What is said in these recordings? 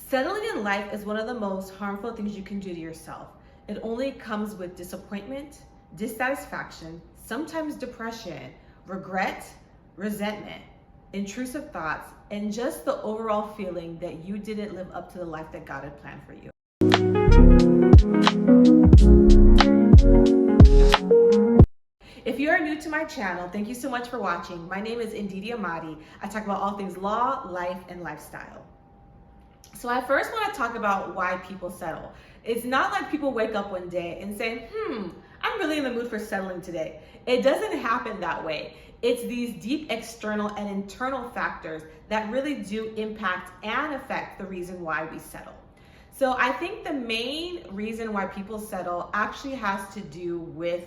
Settling in life is one of the most harmful things you can do to yourself. It only comes with disappointment, dissatisfaction, sometimes depression, regret, resentment, intrusive thoughts, and just the overall feeling that you didn't live up to the life that God had planned for you. If you are new to my channel, thank you so much for watching. My name is Ndidi Amadi. I talk about all things law, life, and lifestyle. So I first want to talk about why people settle. It's not like people wake up one day and say, I'm really in the mood for settling today. It doesn't happen that way. It's these deep external and internal factors that really do impact and affect the reason why we settle. So I think the main reason why people settle actually has to do with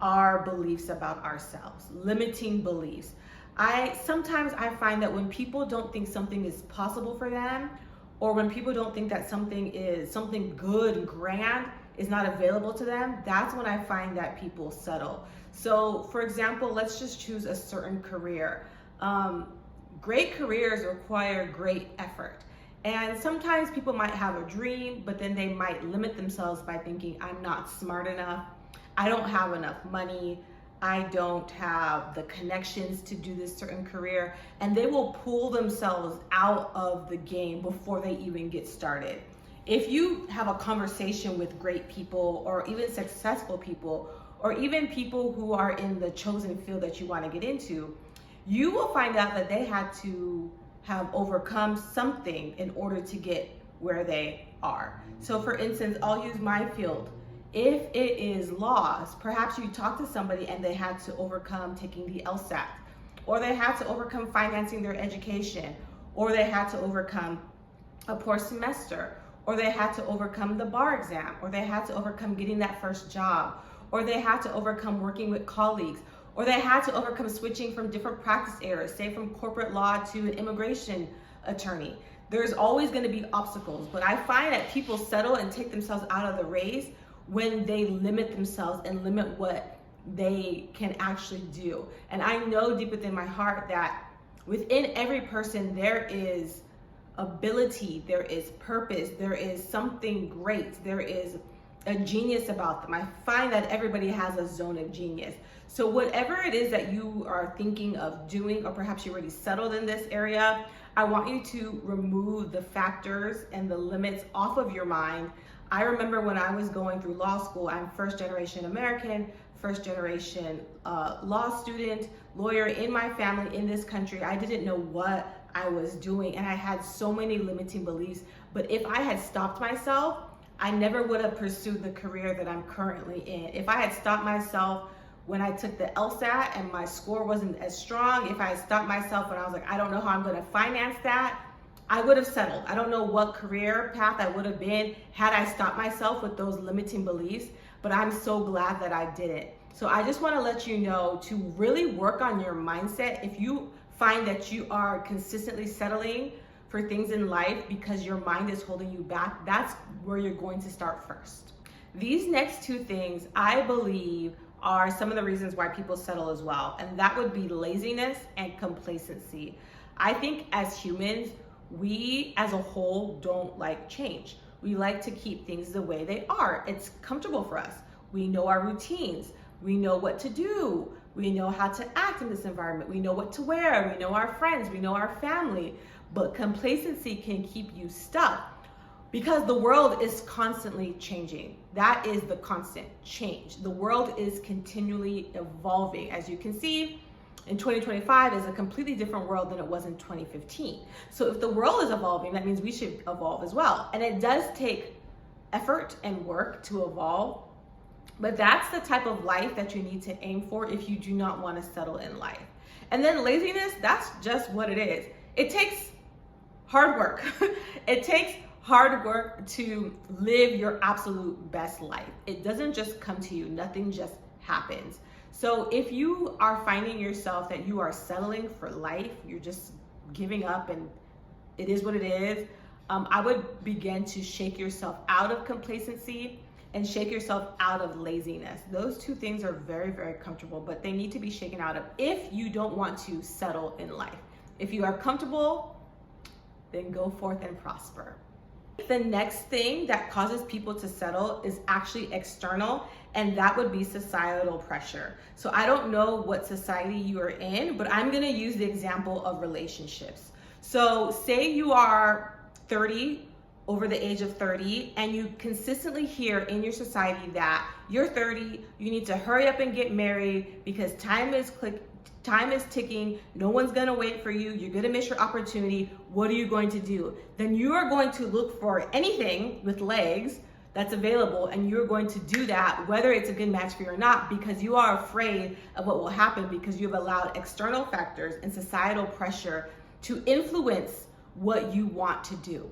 our beliefs about ourselves, limiting beliefs. Sometimes I find that when people don't think something is possible for them, or when people don't think that something good and grand is not available to them, that's when I find that people settle. So for example, let's just choose a certain career. Great careers require great effort. And sometimes people might have a dream, but then they might limit themselves by thinking, I'm not smart enough, I don't have enough money, I don't have the connections to do this certain career, and they will pull themselves out of the game before they even get started. If you have a conversation with great people, or even successful people, or even people who are in the chosen field that you want to get into, you will find out that they had to have overcome something in order to get where they are. So for instance, I'll use my field. If it is laws, perhaps you talk to somebody and they had to overcome taking the LSAT, or they had to overcome financing their education, or they had to overcome a poor semester, or they had to overcome the bar exam, or they had to overcome getting that first job, or they had to overcome working with colleagues, or they had to overcome switching from different practice areas, say from corporate law to an immigration attorney. There's always going to be obstacles, but I find that people settle and take themselves out of the race when they limit themselves and limit what they can actually do. And I know deep within my heart that within every person there is ability, there is purpose, there is something great, there is a genius about them. I find that everybody has a zone of genius. So whatever it is that you are thinking of doing, or perhaps you're already settled in this area, I want you to remove the factors and the limits off of your mind. I remember when I was going through law school, I'm first generation American, first generation law student, lawyer in my family in this country. I didn't know what I was doing, and I had so many limiting beliefs. But if I had stopped myself, I never would have pursued the career that I'm currently in. If I had stopped myself when I took the LSAT and my score wasn't as strong, if I had stopped myself when I was like, I don't know how I'm going to finance that, I would have settled. I don't know what career path I would have been had I stopped myself with those limiting beliefs, but I'm so glad that I didn't. So I just want to let you know to really work on your mindset. If you find that you are consistently settling for things in life because your mind is holding you back, that's where you're going to start first. These next two things, I believe, are some of the reasons why people settle as well, and that would be laziness and complacency. I think as humans, we as a whole don't like change. We like to keep things the way they are. It's comfortable for us. We know our routines. We know what to do. We know how to act in this environment. We know what to wear. We know our friends. We know our family. But complacency can keep you stuck because the world is constantly changing. That is the constant change. The world is continually evolving. As you can see, in 2025 is a completely different world than it was in 2015. So if the world is evolving, that means we should evolve as well. And it does take effort and work to evolve, but that's the type of life that you need to aim for if you do not want to settle in life. And then laziness, that's just what it is. It takes hard work. It takes hard work to live your absolute best life. It doesn't just come to you. Nothing just happens. So if you are finding yourself that you are settling for life, you're just giving up and it is what it is, I would begin to shake yourself out of complacency and shake yourself out of laziness. Those two things are very, very comfortable, but they need to be shaken out of if you don't want to settle in life. If you are comfortable, then go forth and prosper. The next thing that causes people to settle is actually external, and that would be societal pressure. So I don't know what society you are in, but I'm gonna use the example of relationships. So say you are 30, over the age of 30, and you consistently hear in your society that you're 30, you need to hurry up and get married because time is ticking, no one's gonna wait for you, you're gonna miss your opportunity, what are you going to do? Then you are going to look for anything with legs that's available, and you're going to do that whether it's a good match for you or not, because you are afraid of what will happen because you've allowed external factors and societal pressure to influence what you want to do.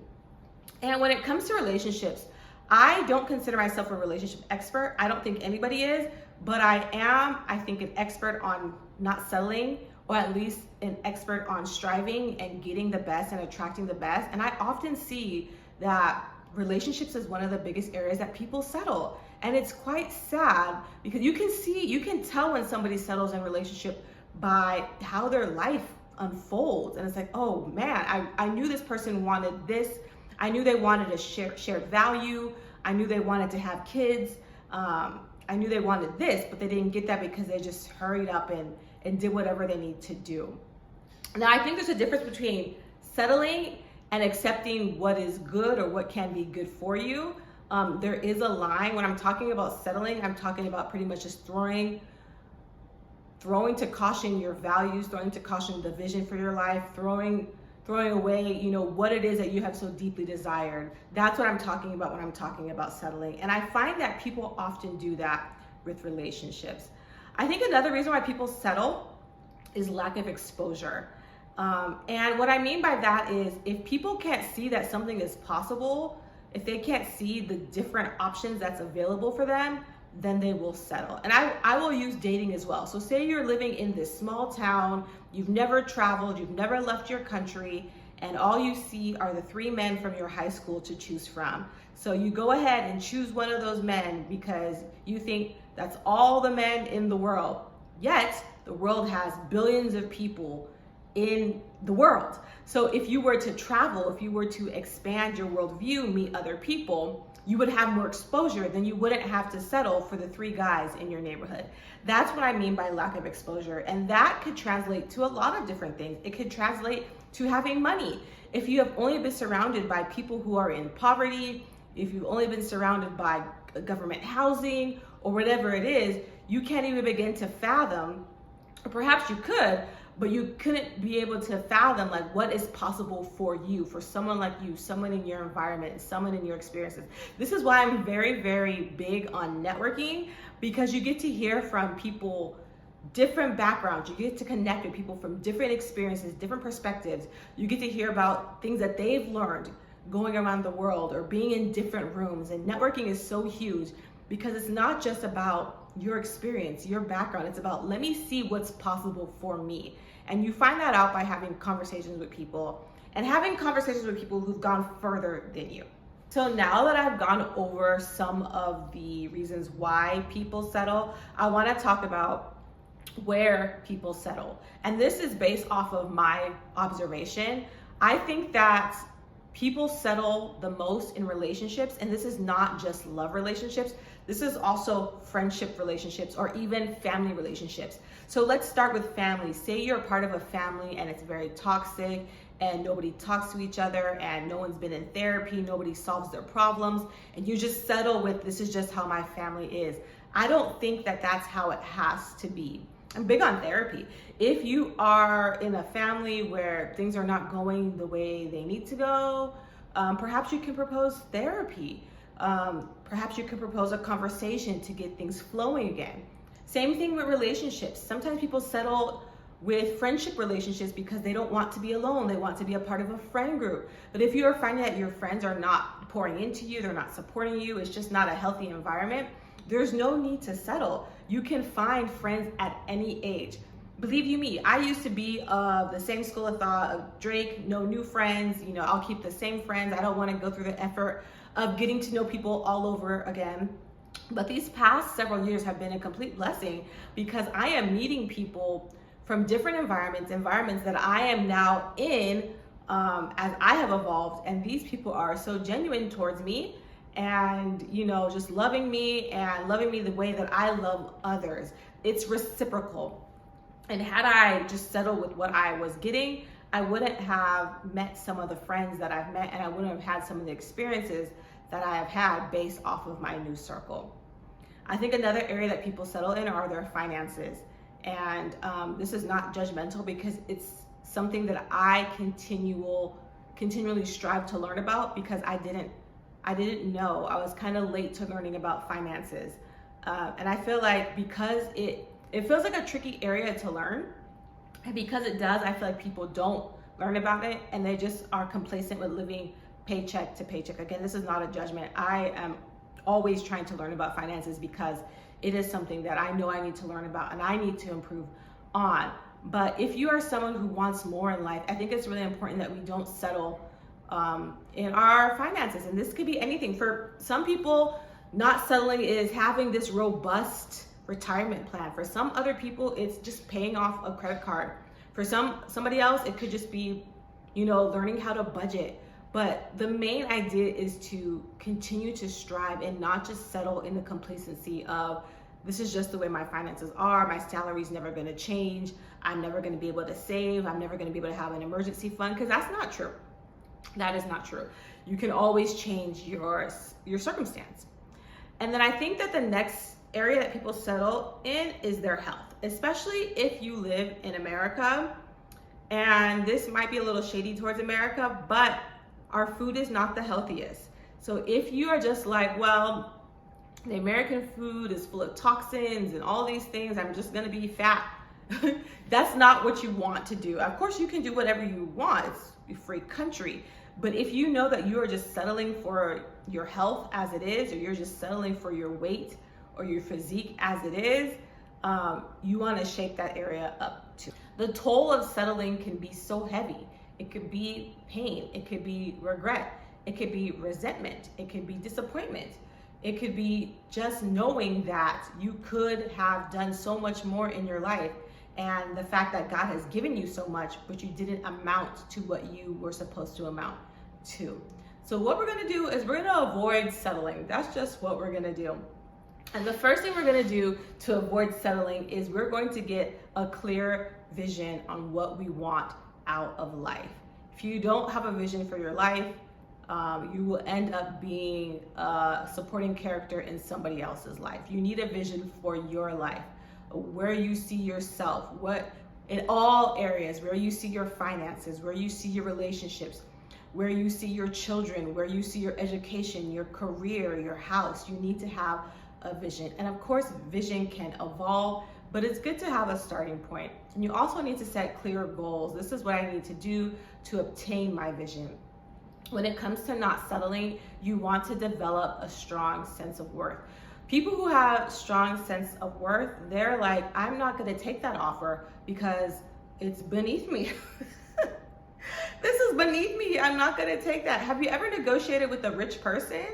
And when it comes to relationships, I don't consider myself a relationship expert. I don't think anybody is, but I think, an expert on not settling, or at least an expert on striving and getting the best and attracting the best. And I often see that relationships is one of the biggest areas that people settle. And it's quite sad because you can tell when somebody settles in a relationship by how their life unfolds. And it's like, oh man, I knew this person wanted this. I knew they wanted a shared value. I knew they wanted to have kids. I knew they wanted this, but they didn't get that because they just hurried up and did whatever they need to do. Now, I think there's a difference between settling and accepting what is good or what can be good for you. There is a line. When I'm talking about settling, I'm talking about pretty much just throwing to caution your values, throwing to caution the vision for your life, throwing away, what it is that you have so deeply desired. That's what I'm talking about when I'm talking about settling. And I find that people often do that with relationships. I think another reason why people settle is lack of exposure. And what I mean by that is if people can't see that something is possible, if they can't see the different options that's available for them, then they will settle. And I will use dating as well. So say you're living in this small town, you've never traveled, you've never left your country, and all you see are the 3 men from your high school to choose from. So you go ahead and choose one of those men because you think that's all the men in the world. Yet the world has billions of people in the world. So if you were to travel, if you were to expand your worldview, meet other people, you would have more exposure, then you wouldn't have to settle for the 3 guys in your neighborhood. That's what I mean by lack of exposure. And that could translate to a lot of different things. It could translate to having money. If you have only been surrounded by people who are in poverty, if you've only been surrounded by government housing or whatever it is, you can't even begin to fathom, or perhaps you could, but you couldn't be able to fathom like what is possible for you, for someone like you, someone in your environment, someone in your experiences. This is why I'm very, very big on networking, because you get to hear from people, different backgrounds. You get to connect with people from different experiences, different perspectives. You get to hear about things that they've learned going around the world or being in different rooms. And networking is so huge because it's not just about your experience, your background. It's about, let me see what's possible for me. And you find that out by having conversations with people and having conversations with people who've gone further than you. So now that I've gone over some of the reasons why people settle, I want to talk about where people settle. And this is based off of my observation. I think that people settle the most in relationships, and this is not just love relationships. This is also friendship relationships or even family relationships. So let's start with family. Say you're a part of a family and it's very toxic and nobody talks to each other and no one's been in therapy, nobody solves their problems, and you just settle with, this is just how my family is. I don't think that that's how it has to be. I'm big on therapy. If you are in a family where things are not going the way they need to go, perhaps you can propose therapy. Perhaps you can propose a conversation to get things flowing again. Same thing with relationships. Sometimes people settle with friendship relationships because they don't want to be alone. They want to be a part of a friend group. But if you are finding that your friends are not pouring into you, they're not supporting you, it's just not a healthy environment, there's no need to settle. You can find friends at any age. Believe you me, I used to be of the same school of thought of Drake, no new friends, I'll keep the same friends. I don't want to go through the effort of getting to know people all over again. But these past several years have been a complete blessing because I am meeting people from different environments that I am now in as I have evolved, and these people are so genuine towards me, and just loving me and loving me the way that I love others. It's reciprocal. And had I just settled with what I was getting, I wouldn't have met some of the friends that I've met, and I wouldn't have had some of the experiences that I have had based off of my new circle. I think another area that people settle in are their finances. And this is not judgmental, because it's something that I continually strive to learn about, because I didn't know. I was kind of late to learning about finances. And I feel like because it feels like a tricky area to learn, and because it does, I feel like people don't learn about it, and they just are complacent with living paycheck to paycheck. Again, this is not a judgment. I am always trying to learn about finances, because it is something that I know I need to learn about and I need to improve on. But if you are someone who wants more in life, I think it's really important that we don't settle in our finances. And this could be anything. For some people, not settling is having this robust retirement plan. For some other people, it's just paying off a credit card. For somebody else, it could just be, learning how to budget. But the main idea is to continue to strive and not just settle in the complacency of, this is just the way my finances are, my salary's never gonna change, I'm never gonna be able to save, I'm never gonna be able to have an emergency fund, because that's not true. That is not true. You can always change your circumstance. And then I think that the next area that people settle in is their health, especially if you live in America. And this might be a little shady towards America, but our food is not the healthiest. So if you are just like, well, the American food is full of toxins and all these things, I'm just gonna be fat. That's not what you want to do. Of course, you can do whatever you want. It's a free country. But if you know that you are just settling for your health as it is, or you're just settling for your weight or your physique as it is, you want to shake that area up too. The toll of settling can be so heavy. It could be pain, it could be regret, it could be resentment, it could be disappointment. It could be just knowing that you could have done so much more in your life, and the fact that God has given you so much, but you didn't amount to what you were supposed to amount to. So what we're gonna do is we're gonna avoid settling. That's just what we're gonna do. And the first thing we're gonna do to avoid settling is we're going to get a clear vision on what we want out of life. If you don't have a vision for your life, you will end up being a supporting character in somebody else's life. You need a vision for your life, where you see yourself, what in all areas, where you see your finances, where you see your relationships, where you see your children, where you see your education, your career, your house. You need to have a vision. And of course, vision can evolve, but it's good to have a starting point. And you also need to set clear goals. This is what I need to do to obtain my vision. When it comes to not settling, you want to develop a strong sense of worth. People who have strong sense of worth, they're like, I'm not gonna take that offer because it's beneath me. This is beneath me, I'm not gonna take that. Have you ever negotiated with a rich person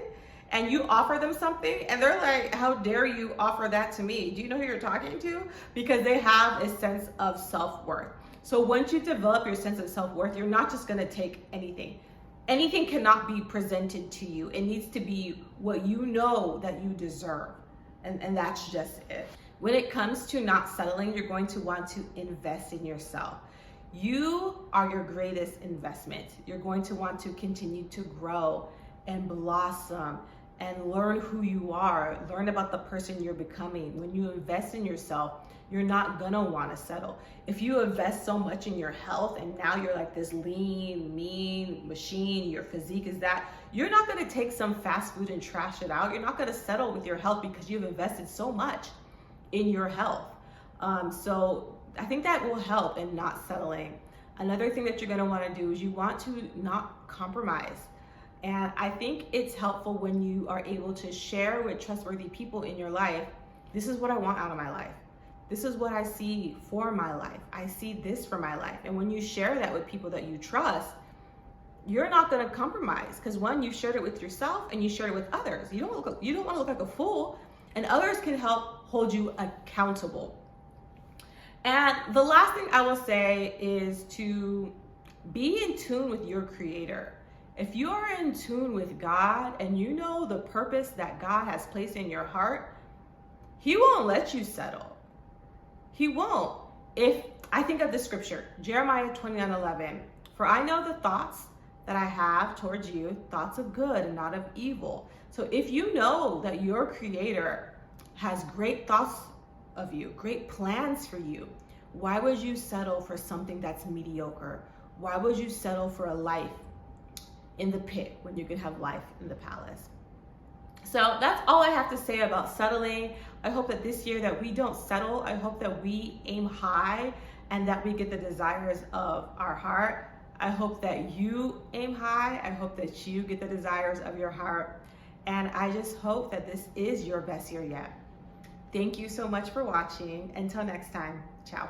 and you offer them something and they're like, how dare you offer that to me? Do you know who you're talking to? Because they have a sense of self-worth. So once you develop your sense of self-worth, you're not just gonna take anything. Anything cannot be presented to you. It needs to be what you know that you deserve. And that's just it. When it comes to not settling, you're going to want to invest in yourself. You are your greatest investment. You're going to want to continue to grow and blossom and learn who you are, learn about the person you're becoming. When you invest in yourself, you're not gonna wanna settle. If you invest so much in your health and now you're like this lean, mean machine, your physique is that, you're not gonna take some fast food and trash it out. You're not gonna settle with your health because you've invested so much in your health. So I think that will help in not settling. Another thing that you're gonna wanna do is you want to not compromise. And I think it's helpful when you are able to share with trustworthy people in your life, this is what I want out of my life. This is what I see for my life. I see this for my life. And when you share that with people that you trust, you're not gonna compromise, because one, you shared it with yourself and you shared it with others. You don't wanna look like a fool, and others can help hold you accountable. And the last thing I will say is to Be in tune with your Creator. If you are in tune with God and you know the purpose that God has placed in your heart, He won't let you settle. He won't. If I think of the scripture, Jeremiah 29:11, for I know the thoughts that I have towards you, thoughts of good and not of evil. So if you know that your Creator has great thoughts of you, great plans for you, why would you settle for something that's mediocre? Why would you settle for a life in the pit when you could have life in the palace? So that's all I have to say about settling. I hope that this year that we don't settle. I hope that we aim high and that we get the desires of our heart. I hope that you aim high. I hope that you get the desires of your heart. And I just hope that this is your best year yet. Thank you so much for watching. Until next time, ciao.